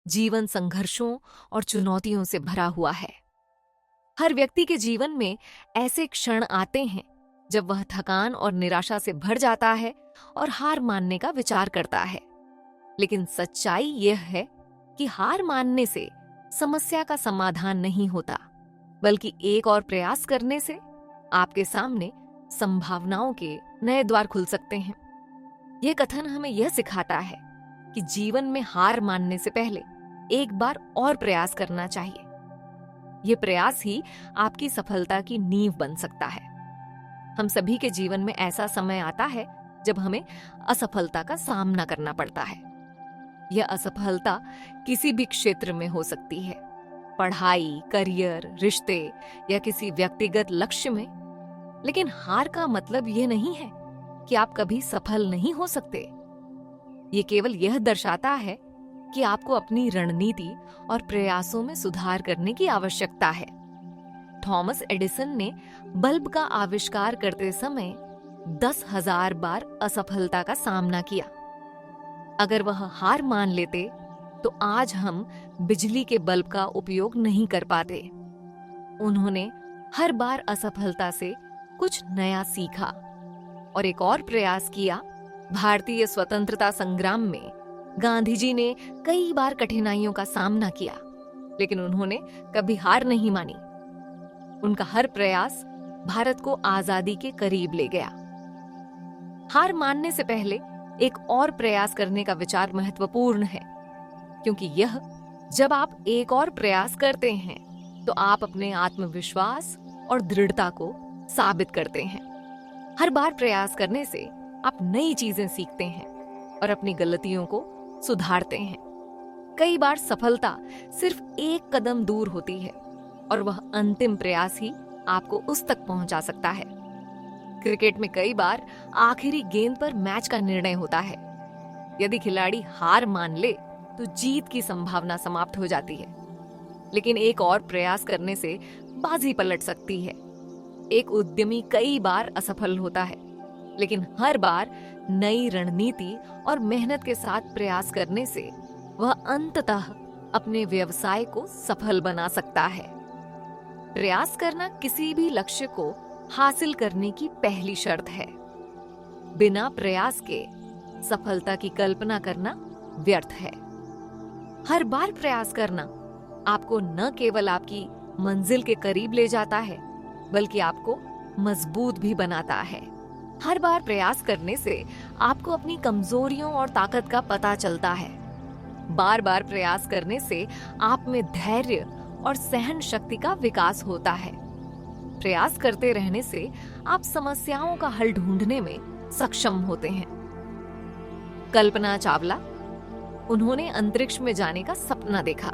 जीवन संघर्षों और चुनौतियों से भरा हुआ है। हर व्यक्ति के जीवन में ऐसे क्षण आते हैं जब वह थकान और निराशा से भर जाता है और हार मानने का विचार करता है। लेकिन सच्चाई यह है कि हार मानने से समस्या का समाधान नहीं होता, बल्कि एक और प्रयास करने से आपके सामने संभावनाओं के नए द्वार खुल सकते हैं। यह कथन हमें यह सिखाता है कि जीवन में हार मानने से पहले एक बार और प्रयास करना चाहिए। यह प्रयास ही आपकी सफलता की नींव बन सकता है। हम सभी के जीवन में ऐसा समय आता है जब हमें असफलता का सामना करना पड़ता है। यह असफलता किसी भी क्षेत्र में हो सकती है, पढ़ाई, करियर, रिश्ते या किसी व्यक्तिगत लक्ष्य में। लेकिन हार का मतलब यह नहीं है कि आप कभी सफल नहीं हो सकते। ये केवल यह दर्शाता है कि आपको अपनी रणनीति और प्रयासों में सुधार करने की आवश्यकता है। थॉमस एडिसन ने बल्ब का आविष्कार करते समय 10,000 बार असफलता का सामना किया। अगर वह हार मान लेते तो आज हम बिजली के बल्ब का उपयोग नहीं कर पाते। उन्होंने हर बार असफलता से कुछ नया सीखा और एक और प्रयास किया। भारतीय स्वतंत्रता संग्राम में गांधी जी ने कई बार कठिनाइयों का सामना किया, लेकिन उन्होंने कभी हार नहीं मानी। उनका हर प्रयास भारत को आजादी के करीब ले गया। हार मानने से पहले एक और प्रयास करने का विचार महत्वपूर्ण है, क्योंकि यह जब आप एक और प्रयास करते हैं तो आप अपने आत्मविश्वास और दृढ़ता को साबित करते हैं। हर बार प्रयास करने से आप नई चीजें सीखते हैं और अपनी गलतियों को सुधारते हैं। कई बार सफलता सिर्फ एक कदम दूर होती है और वह अंतिम प्रयास ही आपको उस तक पहुंचा सकता है। क्रिकेट में कई बार आखिरी गेंद पर मैच का निर्णय होता है। यदि खिलाड़ी हार मान ले तो जीत की संभावना समाप्त हो जाती है, लेकिन एक और प्रयास करने से बाजी पलट सकती है। एक उद्यमी कई बार असफल होता है, लेकिन हर बार नई रणनीति और मेहनत के साथ प्रयास करने से वह अंततः अपने व्यवसाय को सफल बना सकता है। प्रयास करना किसी भी लक्ष्य को हासिल करने की पहली शर्त है। बिना प्रयास के सफलता की कल्पना करना व्यर्थ है। हर बार प्रयास करना आपको न केवल आपकी मंजिल के करीब ले जाता है, बल्कि आपको मजबूत भी बनाता है। हर बार प्रयास करने से आपको अपनी कमजोरियों और ताकत का पता चलता है। बार बार प्रयास करने से आप में धैर्य और सहन शक्ति का विकास होता है। प्रयास करते रहने से आप समस्याओं का हल ढूंढने में सक्षम होते हैं। कल्पना चावला, उन्होंने अंतरिक्ष में जाने का सपना देखा।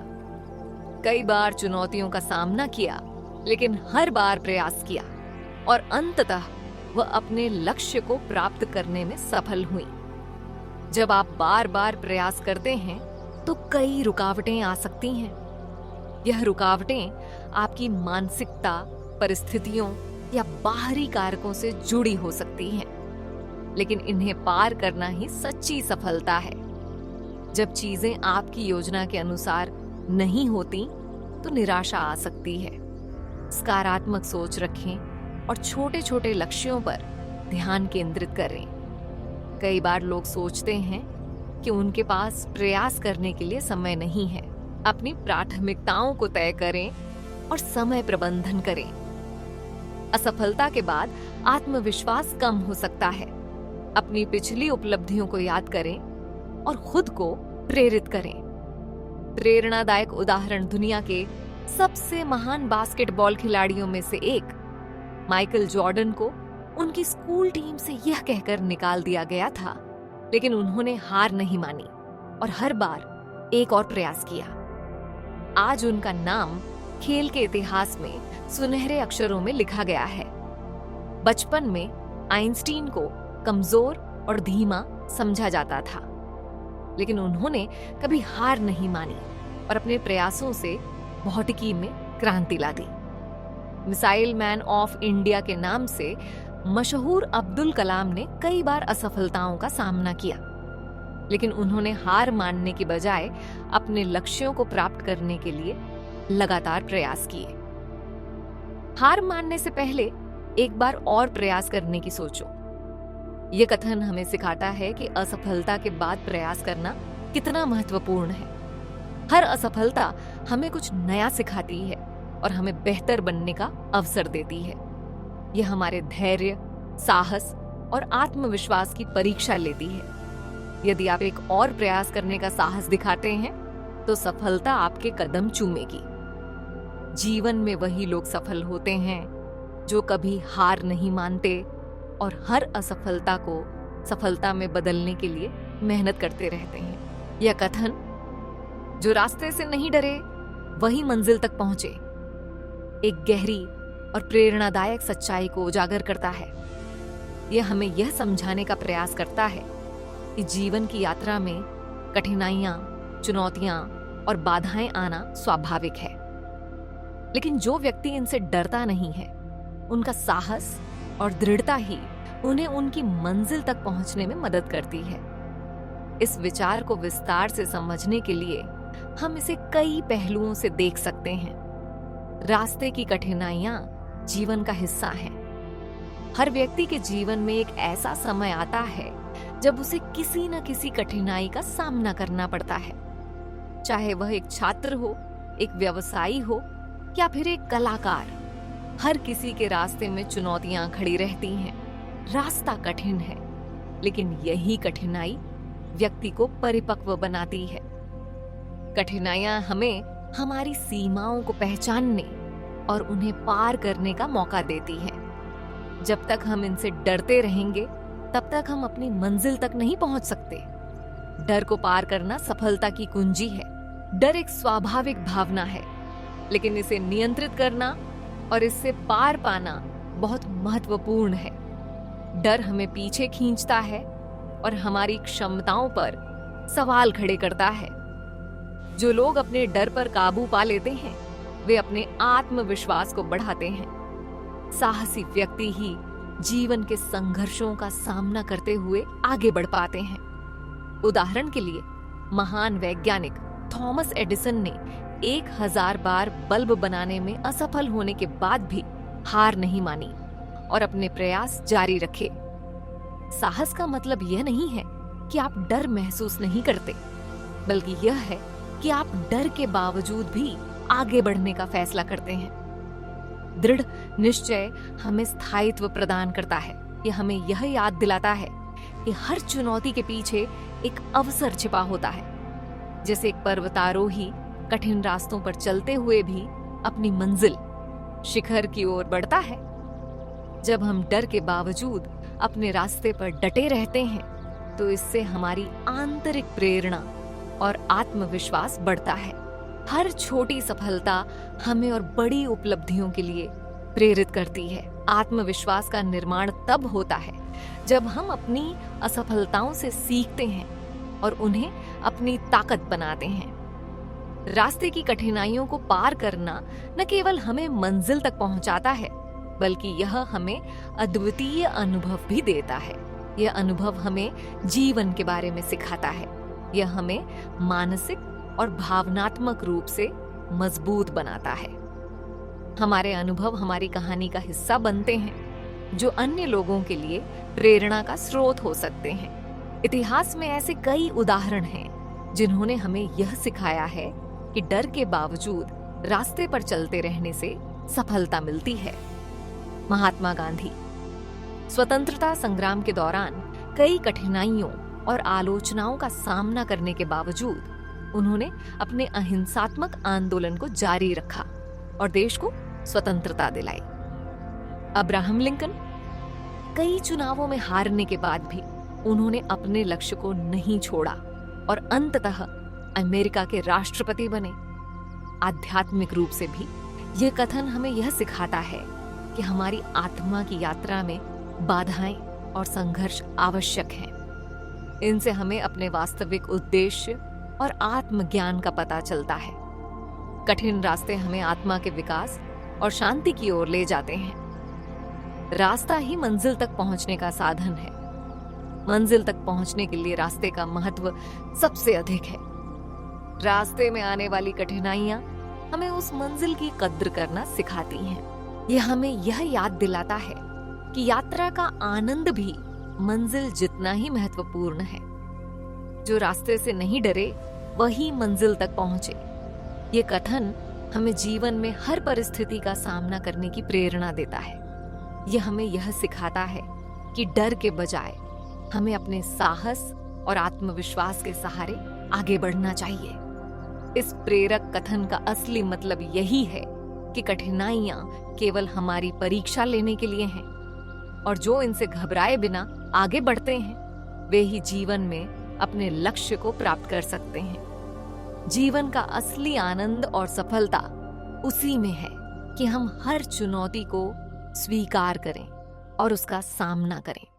कई बार चुनौतियों का सामना किया, लेकिन हर बार प्रयास किया और अंततः वह अपने लक्ष्य को प्राप्त करने में सफल हुई। जब आप बार बार प्रयास करते हैं तो कई रुकावटें आ सकती हैं। यह रुकावटें आपकी मानसिकता, परिस्थितियों या बाहरी कारकों से जुड़ी हो सकती हैं, लेकिन इन्हें पार करना ही सच्ची सफलता है। जब चीजें आपकी योजना के अनुसार नहीं होती तो निराशा आ सकती है। सकारात्मक सोच रखें और छोटे छोटे लक्ष्यों पर ध्यान केंद्रित करें। कई बार लोग सोचते हैं कि उनके पास प्रयास करने के लिए समय नहीं है। अपनी प्राथमिकताओं को तय करें और समय प्रबंधन करें। असफलता के बाद आत्मविश्वास कम हो सकता है। अपनी पिछली उपलब्धियों को याद करें और खुद को प्रेरित करें। प्रेरणादायक उदाहरण दुनिया के सबसे महान बास्केटबॉल खिलाड़ियों में से एक माइकल जॉर्डन को उनकी स्कूल टीम से यह कहकर निकाल दिया गया था, लेकिन उन्होंने हार नहीं मानी और हर बार एक और प्रयास किया। आज उनका नाम खेल के इतिहास में सुनहरे अक्षरों में लिखा गया है। बचपन में आइंस्टीन को कमजोर और धीमा समझा जाता था, लेकिन उन्होंने कभी हार नहीं मानी और अपने प्रयासों से भौतिकी में क्रांति ला दी। मिसाइल मैन ऑफ इंडिया के नाम से मशहूर अब्दुल कलाम ने कई बार असफलताओं का सामना किया, लेकिन उन्होंने हार मानने की बजाय अपने लक्ष्यों को प्राप्त करने के लिए लगातार प्रयास किए। हार मानने से पहले एक बार और प्रयास करने की सोचो। यह कथन हमें सिखाता है कि असफलता के बाद प्रयास करना कितना महत्वपूर्ण है। हर असफलता हमें कुछ नया सिखाती है और हमें बेहतर बनने का अवसर देती है। यह हमारे धैर्य, साहस और आत्मविश्वास की परीक्षा लेती है। यदि आप एक और प्रयास करने का साहस दिखाते हैं तो सफलता आपके कदम चूमेगी। जीवन में वही लोग सफल होते हैं जो कभी हार नहीं मानते और हर असफलता को सफलता में बदलने के लिए मेहनत करते रहते हैं। यह कथन, जो रास्ते से नहीं डरे वही मंजिल तक पहुंचे, एक गहरी और प्रेरणादायक सच्चाई को उजागर करता है। यह हमें यह समझाने का प्रयास करता है कि जीवन की यात्रा में कठिनाइयां, चुनौतियां और बाधाएं आना स्वाभाविक है, लेकिन जो व्यक्ति इनसे डरता नहीं है, उनका साहस और दृढ़ता ही उन्हें उनकी मंजिल तक पहुंचने में मदद करती है। इस विचार को विस्तार से समझने के लिए हम इसे कई पहलुओं से देख सकते हैं। रास्ते की कठिनाइयां जीवन का हिस्सा हैं। हर व्यक्ति के जीवन में एक ऐसा समय आता है जब उसे किसी न किसी कठिनाई का सामना करना पड़ता है, चाहे वह एक छात्र हो, एक व्यवसायी हो या फिर एक कलाकार। हर किसी के रास्ते में चुनौतियां खड़ी रहती हैं। रास्ता कठिन है, लेकिन यही कठिनाई व्यक्ति को परिपक्व बनाती है। कठिनाइयां हमें हमारी सीमाओं को पहचानने और उन्हें पार करने का मौका देती हैं। जब तक हम इनसे डरते रहेंगे, तब तक हम अपनी मंजिल तक नहीं पहुंच सकते। डर को पार करना सफलता की कुंजी है। डर एक स्वाभाविक भावना है, लेकिन इसे नियंत्रित करना और इससे पार पाना बहुत महत्वपूर्ण है। डर हमें पीछे खींचता है और हमारी क्षमताओं पर सवाल खड़े करता है। जो लोग अपने डर पर काबू पा लेते हैं, वे अपने आत्मविश्वास को बढ़ाते हैं। साहसी व्यक्ति ही जीवन के संघर्षों का सामना करते हुए आगे बढ़ पाते हैं। उदाहरण के लिए, महान वैज्ञानिक थॉमस एडिसन ने 1000 बार बल्ब बनाने में असफल होने के बाद भी हार नहीं मानी और अपने प्रयास जारी रखे। साहस का मतलब यह नहीं है कि आप डर महसूस नहीं करते, बल्कि यह है कि आप डर के बावजूद भी आगे बढ़ने का फैसला करते हैं। दृढ़ निश्चय हमें स्थायित्व प्रदान करता है। यह हमें यह याद दिलाता है कि हर चुनौती के पीछे एक अवसर छिपा होता है। जैसे एक पर्वतारोही कठिन रास्तों पर चलते हुए भी अपनी मंजिल, शिखर की ओर बढ़ता है। जब हम डर के बावजूद अपने रास्ते पर डटे रहते हैं, तो इससे हमारी आंतरिक प्रेरणा और आत्मविश्वास बढ़ता है। हर छोटी सफलता हमें और बड़ी उपलब्धियों के लिए प्रेरित करती है। आत्मविश्वास का निर्माण तब होता है जब हम अपनी असफलताओं से सीखते हैं और उन्हें अपनी ताकत बनाते हैं। रास्ते की कठिनाइयों को पार करना न केवल हमें मंजिल तक पहुंचाता है, बल्कि यह हमें अद्वितीय अनुभव भी देता है। यह अनुभव हमें जीवन के बारे में सिखाता है। यह हमें मानसिक और भावनात्मक रूप से मजबूत बनाता है। हमारे अनुभव हमारी कहानी का हिस्सा बनते हैं, जो अन्य लोगों के लिए प्रेरणा का स्रोत हो सकते हैं। इतिहास में ऐसे कई उदाहरण हैं जिन्होंने हमें यह सिखाया है कि डर के बावजूद रास्ते पर चलते रहने से सफलता मिलती है। महात्मा गांधी स्वतंत्रता संग्राम के दौरान कई कठिनाइयों और आलोचनाओं का सामना करने के बावजूद उन्होंने अपने अहिंसात्मक आंदोलन को जारी रखा और देश को स्वतंत्रता दिलाई। अब्राहम लिंकन कई चुनावों में हारने के बाद भी उन्होंने अपने लक्ष्य को नहीं छोड़ा और अंततः अमेरिका के राष्ट्रपति बने। आध्यात्मिक रूप से भी यह कथन हमें यह सिखाता है कि हमारी आत्मा की यात्रा में बाधाएं और संघर्ष आवश्यक हैं। इनसे हमें अपने वास्तविक उद्देश्य और आत्मज्ञान का पता चलता है। कठिन रास्ते हमें आत्मा के विकास और शांति की ओर ले जाते हैं। रास्ता ही मंजिल तक पहुंचने का साधन है। मंजिल तक पहुंचने के लिए रास्ते का महत्व सबसे अधिक है। रास्ते में आने वाली कठिनाइयां हमें उस मंजिल की कद्र करना सिखाती हैं। ये हमें यह याद दिलाता है कि यात्रा का आनंद भी मंजिल जितना ही महत्वपूर्ण है। जो रास्ते से नहीं डरे वही मंजिल तक पहुंचे। ये कथन हमें जीवन में हर परिस्थिति का सामना करने की प्रेरणा देता है। यह हमें यह सिखाता है कि डर के बजाय हमें अपने साहस और आत्मविश्वास के सहारे आगे बढ़ना चाहिए। इस प्रेरक कथन का असली मतलब यही है कि कठिनाइयां केवल हमारी परीक्षा लेने के लिए हैं और जो इनसे घबराए बिना आगे बढ़ते हैं वे ही जीवन में अपने लक्ष्य को प्राप्त कर सकते हैं। जीवन का असली आनंद और सफलता उसी में है कि हम हर चुनौती को स्वीकार करें और उसका सामना करें।